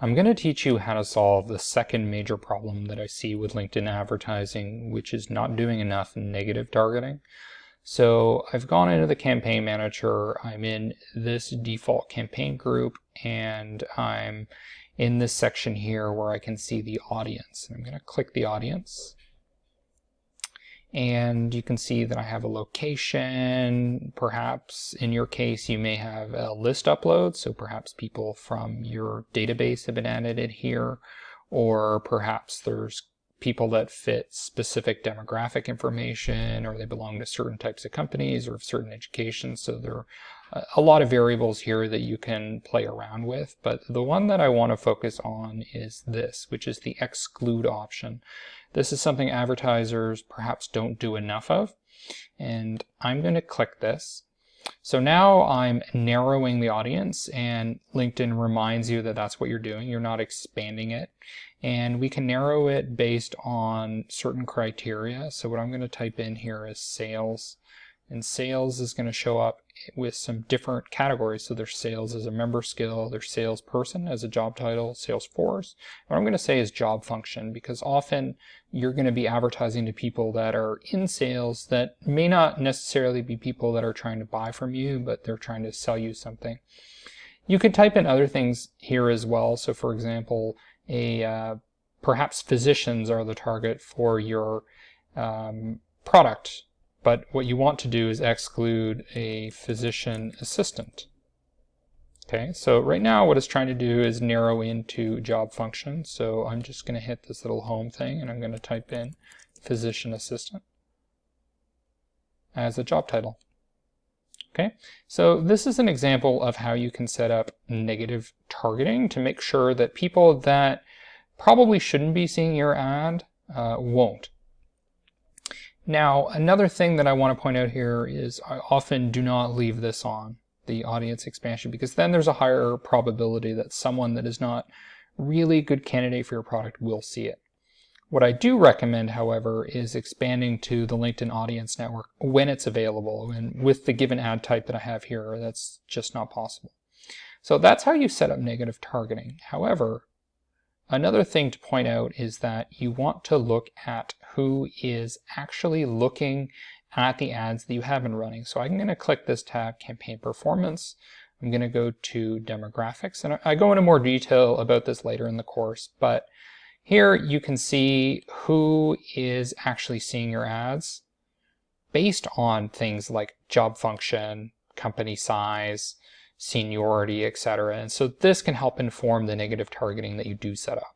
I'm going to teach you how to solve the second major problem that I see with LinkedIn advertising, which is not doing enough negative targeting. So I've gone into the campaign manager, I'm in this default campaign group, and I'm in this section here where I can see the audience. I'm going to click the audience. And you can see that I have a location. Perhaps in your case you may have a list upload, so perhaps people from your database have been added in here, or perhaps there's people that fit specific demographic information, or they belong to certain types of companies or certain education. So there are a lot of variables here that you can play around with, but the one that I want to focus on is this, which is the exclude option. This is something advertisers perhaps don't do enough of, and I'm going to click this. So now I'm narrowing the audience, and LinkedIn reminds you that that's what you're doing. You're not expanding it, and we can narrow it based on certain criteria. So what I'm going to type in here is sales, and sales is going to show up with some different categories. So there's sales as a member skill, there's salesperson as a job title, Salesforce. What I'm going to say is job function, because often you're going to be advertising to people that are in sales that may not necessarily be people that are trying to buy from you, but they're trying to sell you something. You could type in other things here as well. So for example, perhaps physicians are the target for your product. But what you want to do is exclude a physician assistant. Okay, so right now what it's trying to do is narrow into job function. So I'm just going to hit this little home thing, and I'm going to type in physician assistant as a job title. Okay, so this is an example of how you can set up negative targeting to make sure that people that probably shouldn't be seeing your ad won't. Now, another thing that I want to point out here is I often do not leave this on, the audience expansion, because then there's a higher probability that someone that is not really a good candidate for your product will see it. What I do recommend, however, is expanding to the LinkedIn Audience Network when it's available, and with the given ad type that I have here, that's just not possible. So that's how you set up negative targeting. However, another thing to point out is that you want to look at who is actually looking at the ads that you have been running. So I'm going to click this tab, Campaign Performance. I'm going to go to Demographics, and I go into more detail about this later in the course, but here you can see who is actually seeing your ads based on things like job function, company size, seniority, etc. And so this can help inform the negative targeting that you do set up.